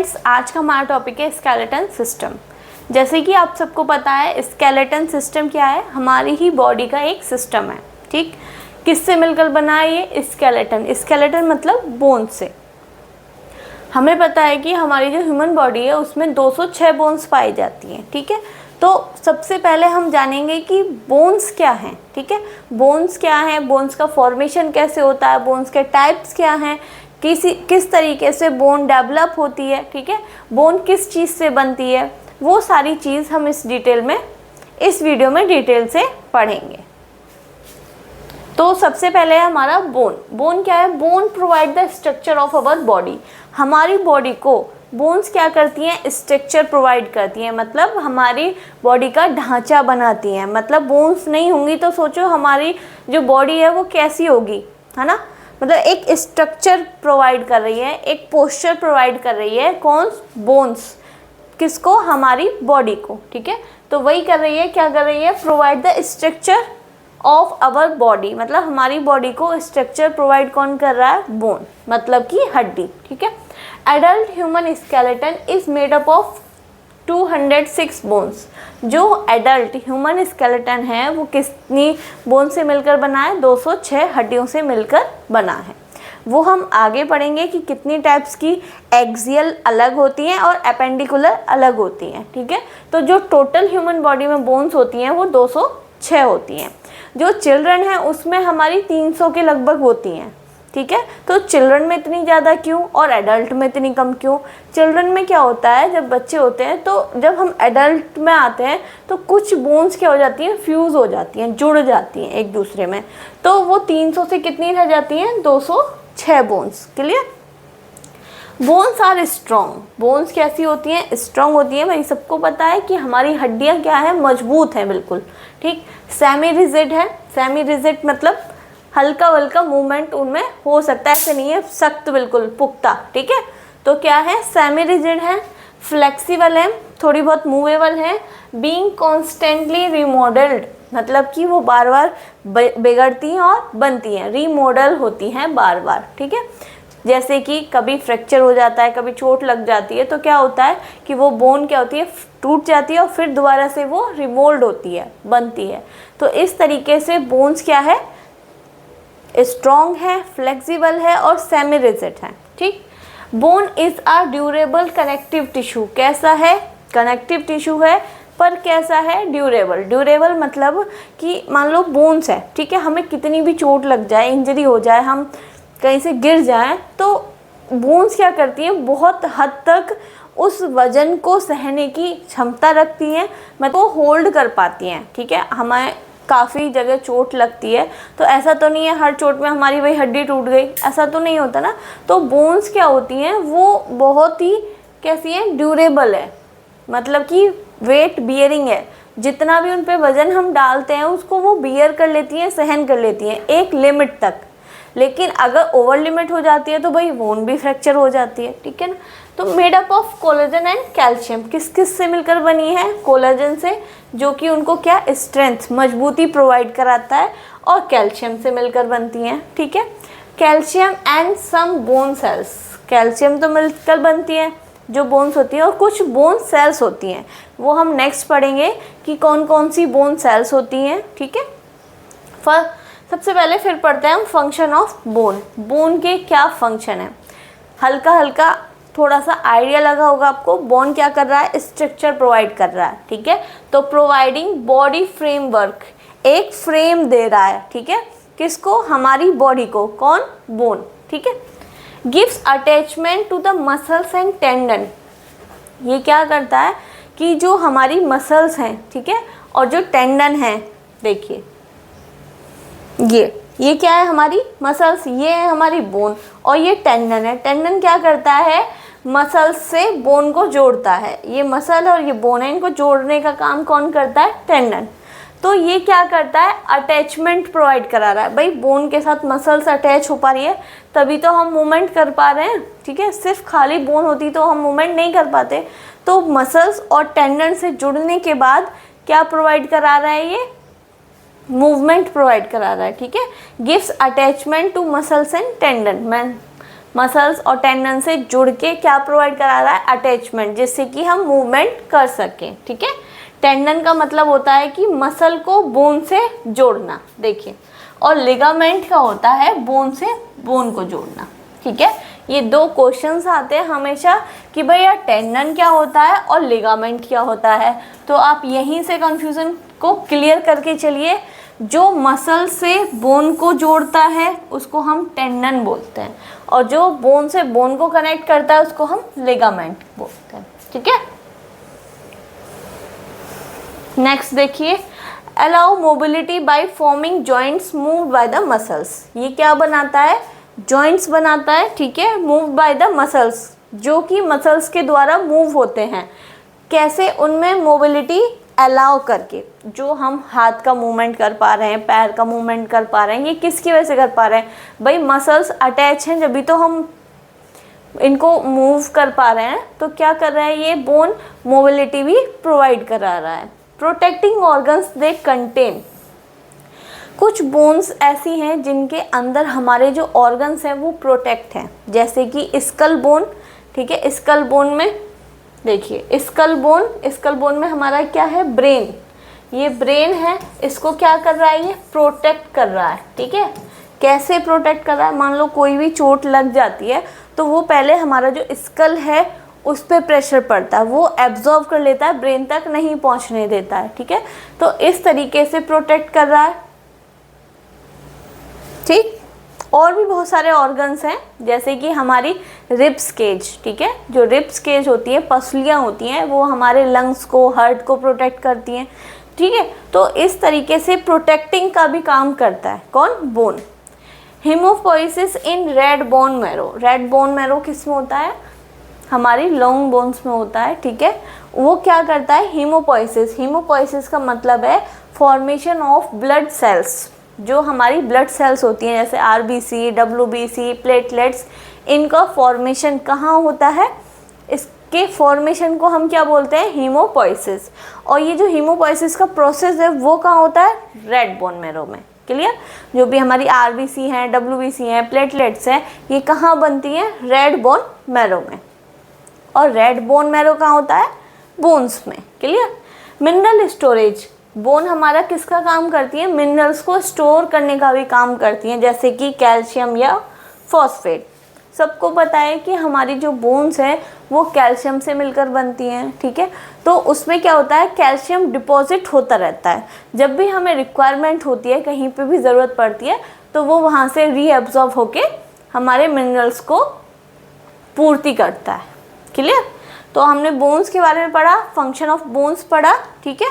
Friends, आज का हमारा टॉपिक है स्केलेटन सिस्टम। जैसे कि आप सबको पता है स्केलेटन सिस्टम क्या है, हमारी ही बॉडी का एक सिस्टम है। ठीक, किससे मिलकर बना है ये स्केलेटन? स्केलेटन मतलब बोन से। हमें पता है कि हमारी जो ह्यूमन बॉडी है उसमें 206 बोन्स पाई जाती हैं। ठीक है, तो सबसे पहले हम जानेंगे कि बोन्स क्या हैं। ठीक है, बोन्स क्या हैं, बोन्स का फॉर्मेशन कैसे होता है, बोन्स के टाइप्स क्या हैं, किस तरीके से बोन डेवलप होती है। ठीक है, बोन किस चीज़ से बनती है, वो सारी चीज़ हम इस वीडियो में डिटेल से पढ़ेंगे। तो सबसे पहले है हमारा बोन क्या है? Bone provide the structure of our body. हमारी बॉडी को बोन्स क्या करती हैं? स्ट्रक्चर प्रोवाइड करती हैं, मतलब हमारी बॉडी का ढांचा बनाती हैं। मतलब बोन्स नहीं होंगी तो सोचो हमारी जो बॉडी है वो कैसी होगी, है ना। मतलब एक स्ट्रक्चर प्रोवाइड कर रही है, एक पोस्चर प्रोवाइड कर रही है। कौन? बोन्स। किसको? हमारी बॉडी को। ठीक है, तो वही कर रही है, क्या कर रही है? Provide the structure of our body. मतलब हमारी बॉडी को स्ट्रक्चर प्रोवाइड कौन कर रहा है? बोन, मतलब कि हड्डी। ठीक है, adult human skeleton is made up of 206 bones. जो एडल्ट ह्यूमन स्केलेटन है वो कितनी बोन से मिलकर बना है? 206 हड्डियों से मिलकर बना है। वो हम आगे पढ़ेंगे कि कितनी टाइप्स की एक्सियल अलग होती हैं और एपेंडिकुलर अलग होती हैं। ठीक है, तो जो टोटल ह्यूमन बॉडी में बोन्स होती हैं वो 206 होती हैं। जो चिल्ड्रन है उसमें हमारी 300 के लगभग होती हैं। ठीक है, तो चिल्ड्रन में इतनी ज़्यादा क्यों और एडल्ट में इतनी कम क्यों? चिल्ड्रन में क्या होता है, जब बच्चे होते हैं तो जब हम एडल्ट में आते हैं तो कुछ बोन्स क्या हो जाती हैं? फ्यूज़ हो जाती हैं, जुड़ जाती हैं एक दूसरे में। तो वो 300 से कितनी रह जाती हैं? 206 bones. Clear? Bones are strong. Bones कैसी होती हैं? स्ट्रॉन्ग होती हैं। भाई सबको पता है कि हमारी हड्डियाँ क्या है? मजबूत हैं बिल्कुल। ठीक, सेमी रिजिड है। सेमी रिजिड मतलब हल्का वल्का मूवमेंट उनमें हो सकता है, ऐसे नहीं है सख्त बिल्कुल पुख्ता। ठीक है, तो क्या है? सेमी रिजिड है, फ्लेक्सिबल है, थोड़ी बहुत मूवेबल है, बीइंग कॉन्स्टेंटली रिमॉडल्ड, मतलब कि वो बार बार बिगड़ती हैं और बनती हैं, रीमॉडल होती हैं बार बार। ठीक है, जैसे कि कभी फ्रैक्चर हो जाता है, कभी चोट लग जाती है, तो क्या होता है कि वो बोन क्या होती है? टूट जाती है और फिर दोबारा से वो रिमोल्ड होती है, बनती है। तो इस तरीके से बोन्स क्या है? स्ट्रॉन्ग है, फ्लेक्सिबल है और सेमी रिजिड है। ठीक, bone is a durable connective tissue. कैसा है? कनेक्टिव टिश्यू है, पर कैसा है? ड्यूरेबल। ड्यूरेबल मतलब कि मान लो बोन्स है, ठीक है, हमें कितनी भी चोट लग जाए, इंजरी हो जाए, हम कहीं से गिर जाएं, तो बोन्स क्या करती हैं? बहुत हद तक उस वजन को सहने की क्षमता रखती हैं, मतलब वो होल्ड कर पाती हैं। ठीक है, हमें काफ़ी जगह चोट लगती है तो ऐसा तो नहीं है हर चोट में हमारी वही हड्डी टूट गई, ऐसा तो नहीं होता ना। तो बोन्स क्या होती हैं? वो बहुत ही कैसी हैं? ड्यूरेबल है, मतलब कि वेट बियरिंग है। जितना भी उन पे वज़न हम डालते हैं उसको वो बियर कर लेती हैं, सहन कर लेती हैं एक लिमिट तक। लेकिन अगर ओवर लिमिट हो जाती है तो भाई बोन भी फ्रैक्चर हो जाती है। ठीक है ना। तो made up of collagen and calcium. किस किस से मिलकर बनी है? कोलेजन से, जो कि उनको क्या? स्ट्रेंथ, मजबूती प्रोवाइड कराता है, और कैल्शियम से मिलकर बनती हैं। ठीक है, calcium and some bone cells. Calcium तो मिलकर बनती है जो बोन्स होती हैं, और कुछ बोन सेल्स होती हैं, वो हम नेक्स्ट पढ़ेंगे कि कौन कौन सी बोन सेल्स होती हैं। ठीक है, सबसे पहले फिर पढ़ते हैं हम फंक्शन ऑफ बोन। बोन के क्या फंक्शन है? हल्का हल्का थोड़ा सा आइडिया लगा होगा आपको। बोन क्या कर रहा है? स्ट्रक्चर प्रोवाइड कर रहा है। ठीक है, तो प्रोवाइडिंग बॉडी फ्रेमवर्क, एक फ्रेम दे रहा है। ठीक है, किसको? हमारी बॉडी को। कौन? बोन। ठीक है, gives attachment to the muscles and tendon. ये क्या करता है कि जो हमारी मसल्स हैं, ठीक है, और जो टेंडन है, देखिए ये क्या है? हमारी मसल्स, ये है हमारी बोन, और ये टेंडन है। टेंडन क्या करता है? मसल्स से बोन को जोड़ता है। ये मसल और ये बोन है, इनको जोड़ने का काम कौन करता है? टेंडन। तो ये क्या करता है? अटैचमेंट प्रोवाइड करा रहा है। भाई बोन के साथ मसल्स अटैच हो पा रही है तभी तो हम मूवमेंट कर पा रहे हैं। ठीक है, सिर्फ खाली बोन होती तो हम मूवमेंट नहीं कर पाते। तो मसल्स और टेंडन से जुड़ने के बाद क्या प्रोवाइड करा रहा है? ये मूवमेंट प्रोवाइड करा रहा है। ठीक है, gives attachment to muscles and tendon. Muscles और टेंडन से जुड़ के क्या प्रोवाइड करा रहा है, अटैचमेंट, जिससे कि हम मूवमेंट कर सकें। ठीक है, टेंडन का मतलब होता है कि मसल को बोन से जोड़ना, देखिए, और लिगामेंट का होता है बोन से बोन को जोड़ना। ठीक है, ये दो क्वेश्चंस आते हैं हमेशा कि भैया टेंडन क्या होता है और लिगामेंट क्या होता है, तो आप यहीं से कंफ्यूजन को क्लियर करके चलिए। जो मसल से बोन को जोड़ता है उसको हम टेंडन बोलते हैं, और जो बोन से बोन को कनेक्ट करता है उसको हम लिगामेंट बोलते हैं। ठीक है, नेक्स्ट देखिए, allow mobility by forming joints move by the muscles. ये क्या बनाता है, जॉइंट्स बनाता है। ठीक है, मूव बाय द मसल्स, जो कि मसल्स के द्वारा मूव होते हैं। कैसे, उनमें मोबिलिटी अलाउ करके, जो हम हाथ का मूवमेंट कर पा रहे हैं, पैर का मूवमेंट कर पा रहे हैं, ये किसकी वजह से कर पा रहे हैं, भाई मसल्स अटैच हैं जब तो हम इनको मूव कर पा रहे हैं। तो क्या कर रहा है, ये बोन मोबिलिटी भी प्रोवाइड करा रहा है। प्रोटेक्टिंग ऑर्गन्स दे कंटेन, कुछ बोन्स ऐसी हैं जिनके अंदर हमारे जो ऑर्गन्स हैं वो प्रोटेक्ट हैं, जैसे कि स्कल बोन। ठीक है, स्कल बोन में देखिए, स्कल बोन में हमारा क्या है, ब्रेन। ये ब्रेन है, इसको क्या कर रहा है, ये प्रोटेक्ट कर रहा है। ठीक है, कैसे प्रोटेक्ट कर रहा है, मान लो कोई भी चोट लग जाती है तो वो पहले हमारा जो स्कल है उस पर प्रेशर पड़ता है, वो एब्जॉर्ब कर लेता है, ब्रेन तक नहीं पहुंचने देता है। ठीक है, तो इस तरीके से प्रोटेक्ट कर रहा है। ठीक, और भी बहुत सारे ऑर्गन्स हैं, जैसे कि हमारी रिब्स केज। ठीक है, जो रिब्स केज होती है, पसलियाँ होती हैं, वो हमारे लंग्स को, हार्ट को प्रोटेक्ट करती हैं। ठीक है, तो इस तरीके से प्रोटेक्टिंग का भी काम करता है कौन, bone. Hemopoiesis in red bone marrow, red bone marrow किस में होता है, हमारी लॉन्ग बोन्स में होता है। ठीक है, वो क्या करता है, हीमोपोइसिस का मतलब है फॉर्मेशन ऑफ ब्लड सेल्स। जो हमारी ब्लड सेल्स होती हैं, जैसे आरबीसी, डब्ल्यूबीसी, प्लेटलेट्स, इनका फॉर्मेशन कहाँ होता है, इसके फॉर्मेशन को हम क्या बोलते हैं, हीमोपोइसिस। और ये जो हीमोपोइसिस का प्रोसेस है वो कहाँ होता है, रेड बोन मैरो में। क्लियर, जो भी हमारी आरबीसी हैं, डब्ल्यूबीसी हैं, प्लेटलेट्स हैं, ये कहाँ बनती हैं, रेड बोन मैरो में। और रेड बोन मैरो कहाँ होता है, बोन्स में। क्लियर, मिनरल स्टोरेज, बोन हमारा किसका काम करती है, मिनरल्स को स्टोर करने का भी काम करती हैं, जैसे कि कैल्शियम या फॉस्फेट। सबको पता है कि हमारी जो बोन्स है वो कैल्शियम से मिलकर बनती हैं। ठीक है, तो उसमें क्या होता है, कैल्शियम डिपॉजिट होता रहता है। जब भी हमें रिक्वायरमेंट होती है, कहीं पे भी ज़रूरत पड़ती है, तो वो वहाँ से रीअब्जॉर्ब होके हमारे मिनरल्स को पूर्ति करता है। क्लियर, तो हमने बोन्स के बारे में पढ़ा, फंक्शन ऑफ बोन्स पढ़ा। ठीक है,